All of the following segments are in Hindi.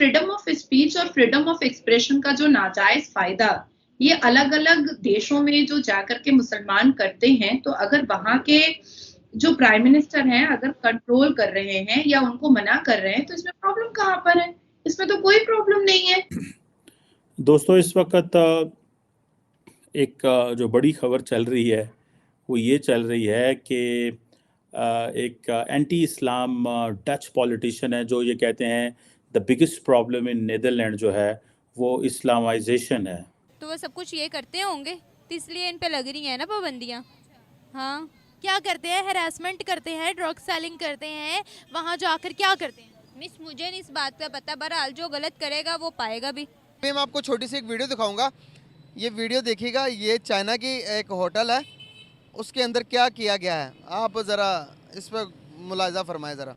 फ्रीडम ऑफ स्पीच और फ्रीडम ऑफ एक्सप्रेशन का जो नाजायज फायदा ये अलग-अलग देशों में जो जाकर के मुसलमान करते हैं, तो अगर वहाँ के जो प्राइम मिनिस्टर हैं, अगर कंट्रोल कर रहे हैं या उनको मना कर रहे हैं, तो इसमें प्रॉब्लम कहाँ पर है? इसमें तो कोई प्रॉब्लम नहीं है। दोस्तों, इस वक्त एक जो बड़ी खबर चल रही है वो ये चल रही है कि एक एंटी इस्लाम डच पॉलिटिशियन है जो ये कहते हैं the biggest problem in Netherlands जो है वो इस्लामाइजेशन है। तो वो सब कुछ ये करते होंगे, तो इसलिए इन पे लग रही है ना पाबंदियाँ। हाँ, क्या करते हैं? हैरेसमेंट करते हैं, ड्रग सेलिंग करते हैं, वहाँ जाकर क्या करते हैं? मिस मुझे नहीं इस बात का पता, बहरहाल जो गलत करेगा वो पाएगा भी। मैं आपको छोटी सी एक वीडियो दिखाऊंगा। ये वीडियो देखिएगा, ये चाइना की एक होटल है, उसके अंदर क्या किया गया है आप ज़रा इस पर मुलाहिजा फरमाएं ज़रा।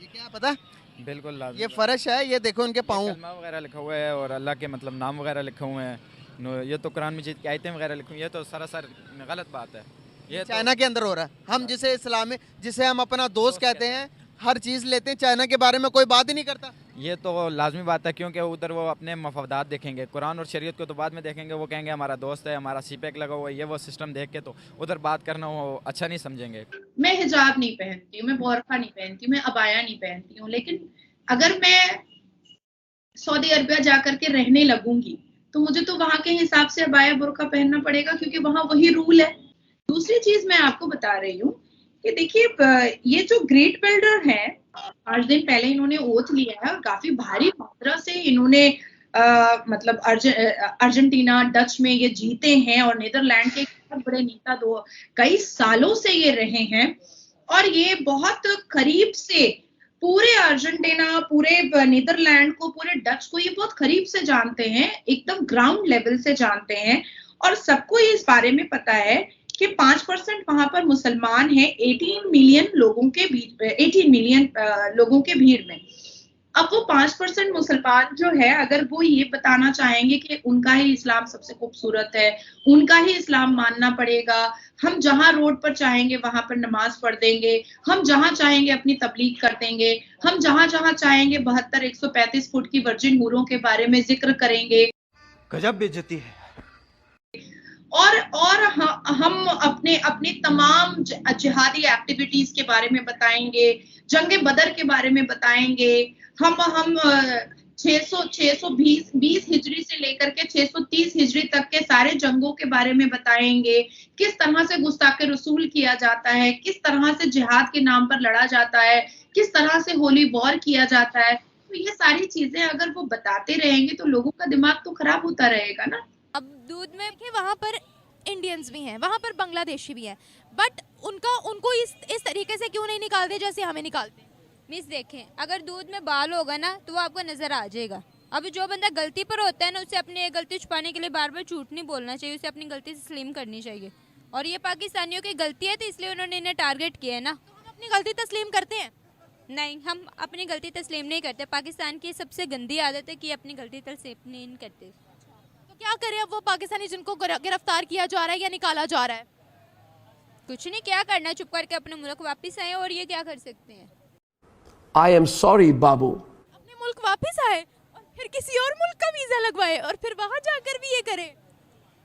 ये क्या पता है? बिल्कुल लाज़िम। ये फर्श है, ये देखो इनके पाँव वगैरह लिखा हुआ है और अल्लाह के मतलब नाम वगैरह लिखे हुए हैं। ये तो कुरान मजीद की आयतें वगैरह लिखी हुई है, तो सरासर गलत बात है। ये चाइना के अंदर हो रहा है। हम जिसे इस्लाम में, जिसे हम अपना दोस्त कहते हैं, हर चीज़ लेते हैं, चाइना के बारे में कोई बात ही नहीं करता। ये तो लाजमी बात है, क्योंकि उधर वो अपने मफादात देखेंगे, कुरान और शरीयत को तो बाद में देखेंगे। वो कहेंगे हमारा दोस्त है, हमारा सीपेक लगा हुआ है, ये वो सिस्टम देख के तो उधर बात करना वो अच्छा नहीं समझेंगे। मैं हिजाब नहीं पहनती हूँ, मैं बोरखा नहीं पहनती हूँ, मैं अबाया नहीं पहनती हूँ, लेकिन अगर मैं सऊदी अरबिया जाकर के रहने लगूंगी तो मुझे तो वहां के हिसाब से अबाया बुर्का पहनना पड़ेगा, क्योंकि वहां वही रूल है। दूसरी चीज मैं आपको बता रही हूँ कि देखिए, ये जो ग्रेट बिल्डर है, 5 दिन पहले इन्होंने ओथ लिया है और काफी भारी मात्रा से इन्होंने मतलब अर्जेंटीना डच में ये जीते हैं और नीदरलैंड के बहुत बड़े नेता दो कई सालों से ये रहे हैं और ये बहुत करीब से पूरे अर्जेंटीना, पूरे नीदरलैंड को, पूरे डच को ये बहुत करीब से जानते हैं, एकदम ग्राउंड लेवल से जानते हैं और सबको इस बारे में पता है कि 5% वहां पर मुसलमान हैं 18 मिलियन लोगों के बीच, 18 मिलियन लोगों के भीड़ में। अब वो 5% मुसलमान जो है, अगर वो ये बताना चाहेंगे कि उनका ही इस्लाम सबसे खूबसूरत है, उनका ही इस्लाम मानना पड़ेगा, हम जहां रोड पर चाहेंगे वहां पर नमाज पढ़ देंगे, हम जहां चाहेंगे अपनी तबलीग कर देंगे, हम जहां जहां चाहेंगे 72 135 फुट की वर्जिन हूरों के बारे में जिक्र करेंगे। गजब बेइज्जती है। और हम अपने अपने तमाम जिहादी एक्टिविटीज के बारे में बताएंगे, जंगे बदर के बारे में बताएंगे, हम 620 हिजरी से लेकर के 630 हिजरी तक के सारे जंगों के बारे में बताएंगे, किस तरह से गुस्ताखे रसूल किया जाता है, किस तरह से जिहाद के नाम पर लड़ा जाता है, किस तरह से होली वॉर किया जाता है। तो ये सारी चीजें अगर वो बताते रहेंगे तो लोगों का दिमाग तो खराब होता रहेगा ना। अब दूध में वहाँ पर इंडियंस भी हैं, वहाँ पर बांग्लादेशी भी हैं, बट उनको इस तरीके से क्यों नहीं निकालते जैसे हमें निकालते हैं? मिस देखें, अगर दूध में बाल होगा ना तो वो आपको नजर आ जाएगा। अब जो बंदा गलती पर होता है ना, उसे अपनी गलती छुपाने के लिए बार बार झूठ नहीं बोलना चाहिए, उसे अपनी गलती से तस्लीम करनी चाहिए। और ये पाकिस्तानियों की गलती है, तो इसलिए उन्होंने इन्हें टारगेट किया है ना। तो हम अपनी गलती तस्लीम करते हैं? नहीं, हम अपनी गलती तस्लीम नहीं करते। पाकिस्तान की सबसे गंदी आदत है कि अपनी गलती तस्लीम नहीं करते। तो क्या करें अब वो पाकिस्तानी जिनको गिरफ्तार किया जा रहा है या निकाला जा रहा है? कुछ नहीं, क्या करना, चुप करके अपने मुल्क वापस आए, और ये क्या कर सकते हैं। आई एम सॉरी बाबू। अपने मुल्क वापस आए और फिर किसी और मुल्क का वीजा लगवाए और फिर वहां जाकर भी ये करे।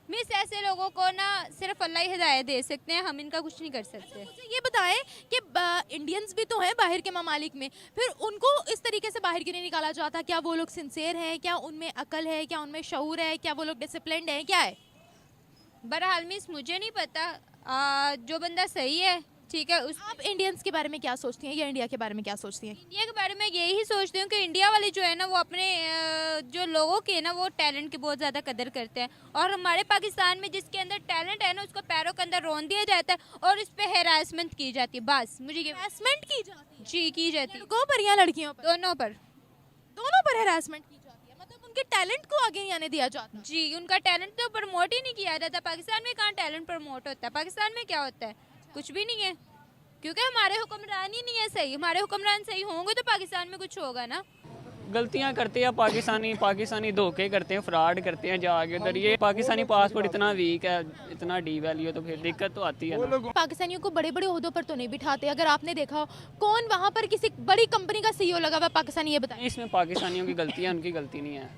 मिस ऐसे लोगों को ना सिर्फ अल्लाह ही हिदायत दे सकते हैं, हम इनका कुछ नहीं कर सकते। मुझे ये बताएं कि इंडियंस भी तो हैं बाहर के ममालिक में, फिर उनको इस तरीके से बाहर क्यों नहीं निकाला जाता? क्या वो लोग सिंसियर हैं? क्या उनमें अकल है? क्या उनमें शऊर है? क्या वो लोग डिसिप्लिन्ड हैं? क्या है? बहरहाल मिस मुझे नहीं पता, जो बंदा सही है ठीक है। आप इंडियंस के बारे में क्या सोचती हैं या इंडिया के बारे में क्या सोचती हैं? इंडिया के बारे में यही सोचती हूँ कि इंडिया वाले जो है ना, वो अपने जो लोगों के ना, वो टैलेंट की बहुत ज़्यादा कदर करते हैं, और हमारे पाकिस्तान में जिसके अंदर टैलेंट है ना, उसको पैरों के अंदर रोन दिया जाता है और इस पे हैरासमेंट की जाती है। बस मुझे हैरासमेंट की जाती है? जी, की जाती है। लड़कों पर या लड़कियों पर? दोनों पर हैरासमेंट की जाती है, मतलब उनके टैलेंट को आगे नहीं आने दिया जाता? जी, उनका टैलेंट तो प्रमोट ही नहीं किया जाता। पाकिस्तान में कहाँ टैलेंट प्रमोट होता है? पाकिस्तान में क्या होता है? कुछ भी नहीं है, क्योंकि हमारे हुक्मरान ही नहीं है सही। हमारे हुक्मरान सही होंगे तो पाकिस्तान में कुछ होगा ना। गलतियां करते हैं पाकिस्तानी धोखे करते हैं, फ्रॉड करते हैं जाके उधर। ये पाकिस्तानी पासपोर्ट इतना वीक है, इतना डी वैल्यू है, तो फिर दिक्कत तो आती है ना। पाकिस्तानियों को बड़े बड़े ओहदों पर तो नहीं बिठाते। अगर आपने देखा हो, कौन वहाँ पर किसी बड़ी कंपनी का सीईओ लगा हुआ पाकिस्तानी, ये बताएं। इसमें पाकिस्तानियों की गलती है, उनकी गलती नहीं है।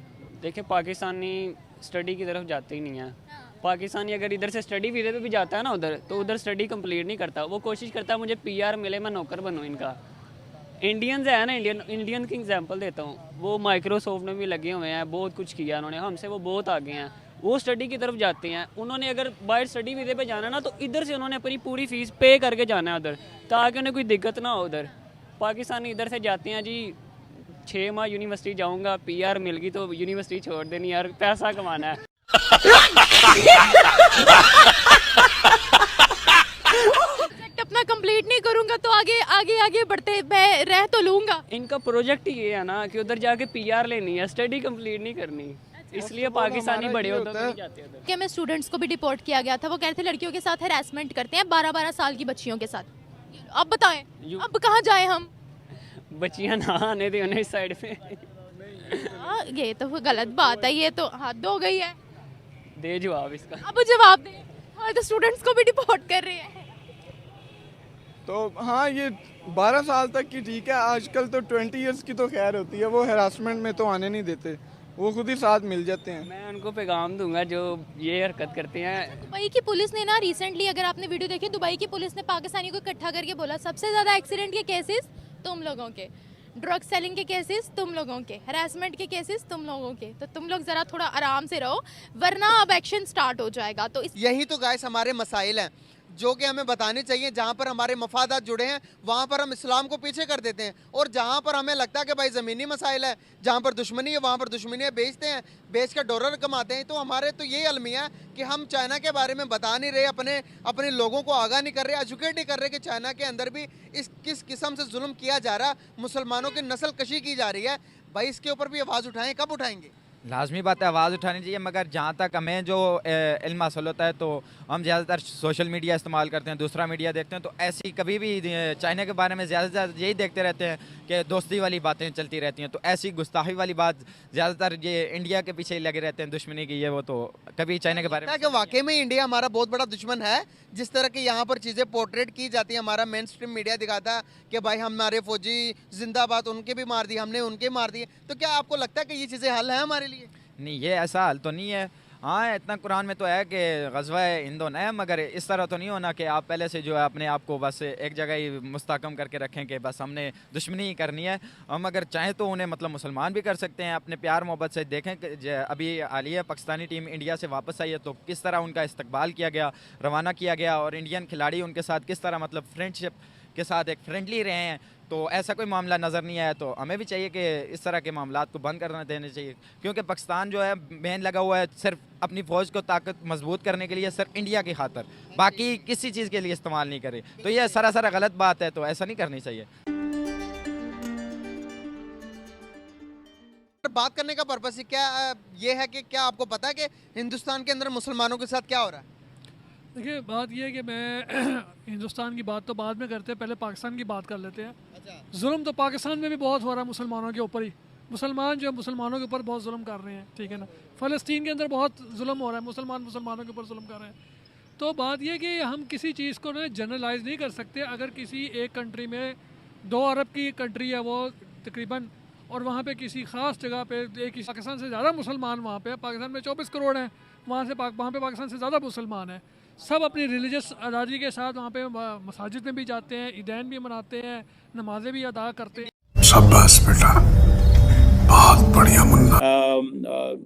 देखिए पाकिस्तानी स्टडी की तरफ जाते ही नहीं है। पाकिस्तानी अगर इधर से स्टडी वीज़े पे भी जाता है ना उधर, तो उधर स्टडी कंप्लीट नहीं करता। वो कोशिश करता है मुझे पीआर मिले, मैं नौकर बनूँ इनका। इंडियंस है ना, इंडियन की एग्जांपल देता हूँ, वो माइक्रोसॉफ्ट में भी लगे हुए हैं, बहुत कुछ किया उन्होंने, हमसे वो बहुत आगे हैं। वो स्टडी की तरफ जाते हैं। उन्होंने अगर बाहर स्टडी वीज़े पे जाना ना, तो इधर से उन्होंने अपनी पूरी फीस पे करके जाना है उधर, ताकि उन्हें कोई दिक्कत ना हो उधर। पाकिस्तानी इधर से जाते हैं जी, 6 माह यूनिवर्सिटी जाऊँगा, पीआर मिल गई तो यूनिवर्सिटी छोड़ देनी यार, पैसा कमाना है। प्रोजेक्ट अपना कंप्लीट नहीं करूंगा तो आगे बढ़ते मैं रह तो लूंगा। इनका प्रोजेक्ट ही ये है ना कि उधर जाके पीआर लेनी है, स्टडी कंप्लीट नहीं करनी, इसलिए पाकिस्तानी बड़े होते नहीं जाते उधर। कि मैं स्टूडेंट्स को भी डिपोर्ट किया गया था, वो कह रहे थे लड़कियों के साथ हैरेसमेंट करते हैं, 12-12 साल की बच्चियों के साथ। अब बताएं अब कहाँ जाएं हम? बच्चियां ना आने दे उन्हें इस साइड पे। ये तो गलत बात है, ये तो हद हो गई है। दे जवाब इसका। अब जवाब दे, हमारे तो स्टूडेंट्स को भी डिपोर्ट कर रहे हैं। तो हाँ, ये 12 साल तक की ठीक है, आजकल तो 20 इयर्स की तो खैर होती है, वो हरासमेंट में तो आने नहीं देते, वो खुद ही साथ मिल जाते हैं। मैं उनको पैगाम दूंगा जो ये हरकत करते हैं। दुबई की पुलिस ने ना रिसेंटली, अगर आपने वीडियो देखी, दुबई की पुलिस ने पाकिस्तानी को इकट्ठा करके बोला सबसे ज़्यादा एक्सीडेंट के केसेस तुम लोगों के, ड्रग सेलिंग के केसेस तुम लोगों के, हरासमेंट के केसेस तुम लोगों के, तो तुम लोग ज़रा थोड़ा आराम से रहो, वरना अब एक्शन स्टार्ट हो जाएगा। तो यही तो गाइस हमारे मसाइल हैं जो कि हमें बताने चाहिए। जहाँ पर हमारे मफादात जुड़े हैं वहाँ पर हम इस्लाम को पीछे कर देते हैं, और जहाँ पर हमें लगता है कि भाई ज़मीनी मसाइल है, जहाँ पर दुश्मनी है वहाँ पर दुश्मनी है, बेचते हैं, बेच कर डॉलर कमाते हैं। तो हमारे तो ये अलमिया है कि हम चाइना के बारे में बता नहीं रहे, अपने लोगों को आगाह नहीं कर रहे, एजुकेट नहीं कर रहे कि चाइना के अंदर भी किस किस्म से जुल्म किया जा रहा, मुसलमानों की नस्ल कशी की जा रही है। भाई इसके ऊपर भी आवाज़ उठाएं, कब उठाएंगे? लाजमी बात है, आवाज़ उठानी चाहिए, मगर जहाँ तक हमें जो इल्म हासिल होता है तो हम ज़्यादातर सोशल मीडिया इस्तेमाल करते हैं, दूसरा मीडिया देखते हैं, तो ऐसी कभी भी चाइना के बारे में ज़्यादा से ज़्यादा यही देखते रहते हैं कि दोस्ती वाली बातें चलती रहती हैं। तो ऐसी गुस्ताखी वाली बात ज़्यादातर ये इंडिया के पीछे ही लगे रहते हैं, दुश्मनी की ये वो, तो कभी चाइना के बारे में कि वाकई में इंडिया हमारा बहुत बड़ा दुश्मन है। जिस तरह की यहाँ पर चीज़ें पोर्ट्रेट की जाती है, हमारा मेन स्ट्रीम मीडिया दिखाता है कि भाई हमारे फौजी जिंदाबाद, उनके भी मार दिए हमने, उनके मार दिए। तो क्या आपको लगता है कि ये चीज़ें हल है हमारे लिए? नहीं, ये ऐसा हाल तो नहीं है। हाँ, इतना कुरान में तो है कि ग़ज़वा हिंदोन है, मगर इस तरह तो नहीं होना कि आप पहले से जो है अपने आप को बस एक जगह ही मुस्तहकम करके रखें कि बस हमने दुश्मनी ही करनी है। हम अगर चाहें तो उन्हें मतलब मुसलमान भी कर सकते हैं, अपने प्यार मोहब्बत से देखें कि अभी हालिया पाकिस्तानी टीम इंडिया से वापस आई है तो किस तरह उनका इस्तकबाल किया गया, रवाना किया गया, और इंडियन खिलाड़ी उनके साथ किस तरह मतलब फ्रेंडशिप के साथ एक फ्रेंडली रहे हैं। तो ऐसा कोई मामला नज़र नहीं आया, तो हमें भी चाहिए कि इस तरह के मामलात को बंद करना देने चाहिए, क्योंकि पाकिस्तान जो है मेन लगा हुआ है सिर्फ अपनी फ़ौज को ताकत मजबूत करने के लिए, सिर्फ इंडिया की खातर, बाकी किसी चीज़ के लिए इस्तेमाल नहीं करे। तो ये सरासर गलत बात है, तो ऐसा नहीं करनी चाहिए। बात करने का पर्पस क्या ये है कि क्या आपको पता है कि हिंदुस्तान के अंदर मुसलमानों के साथ क्या हो रहा है? देखिए, बात ये है कि मैं हिंदुस्तान की बात तो बाद में करते हैं, पहले पाकिस्तान की बात कर लेते हैं। जुल्म तो पाकिस्तान में भी बहुत हो रहा है मुसलमानों के ऊपर ही, मुसलमान जो है मुसलमानों के ऊपर बहुत जुल्म कर रहे हैं, ठीक है ना। फ़लस्तीन के अंदर बहुत जुल्म हो रहा है, मुसलमानों के ऊपर जुल्म कर रहे हैं। तो बात यह कि हम किसी चीज़ को ना जनरलाइज नहीं कर सकते। अगर किसी एक कंट्री में 2 अरब की कंट्री है वो तकरीबन, और वहाँ पे किसी ख़ास जगह पे एक पाकिस्तान से ज़्यादा मुसलमान वहाँ पे, पाकिस्तान में 24 करोड़ हैं, वहाँ पे पाकिस्तान से ज़्यादा मुसलमान हैं। सब अपनी रिलीजियस आज़ादी के साथ वहाँ पे मसाजिद में भी जाते हैं, ईदैन भी मनाते हैं, नमाजें भी अदा करते हैं। शाबाश बेटा, बहुत बढ़िया मुन्ना।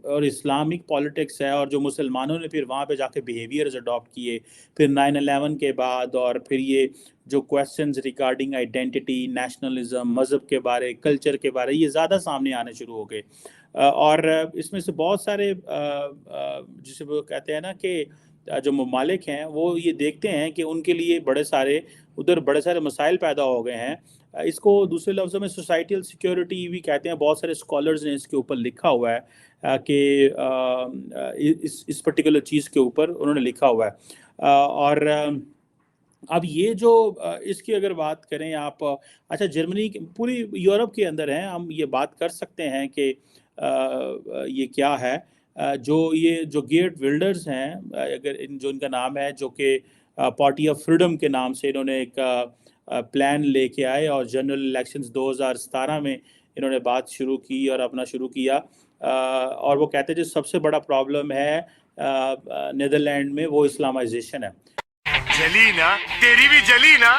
और इस्लामिक पॉलिटिक्स है, और जो मुसलमानों ने फिर वहाँ पे जाके बिहेवियर्स अडॉप्ट किए, फिर 9/11 के बाद, और फिर ये जो क्वेश्चंस रिगार्डिंग आइडेंटिटी, नेशनलिज्म, मज़हब के बारे, कल्चर के बारे, ये ज़्यादा सामने आने शुरू हो गए। और इसमें से बहुत सारे जिसे वो कहते हैं ना कि जो ममालिक हैं वो ये देखते हैं कि उनके लिए बड़े सारे मसाइल पैदा हो गए हैं। इसको दूसरे लफ्ज़ों में सोसाइटल सिक्योरिटी भी कहते हैं। बहुत सारे स्कॉलर्स ने इसके ऊपर लिखा हुआ है कि इस पर्टिकुलर चीज़ के ऊपर उन्होंने लिखा हुआ है। और अब ये जो इसकी अगर बात करें आप, अच्छा जर्मनी पूरी यूरोप के अंदर है, हम ये बात कर सकते हैं कि ये क्या है, जो गेट विल्डर्स हैं, अगर जो इनका नाम है, जो कि पार्टी ऑफ फ्रीडम के नाम से इन्होंने एक प्लान लेके आए और जनरल इलेक्शंस 2017 में इन्होंने बात शुरू की और अपना शुरू किया, और वो कहते हैं जो सबसे बड़ा प्रॉब्लम है नीदरलैंड में वो इस्लामाइजेशन है। जली ना, तेरी भी जली ना।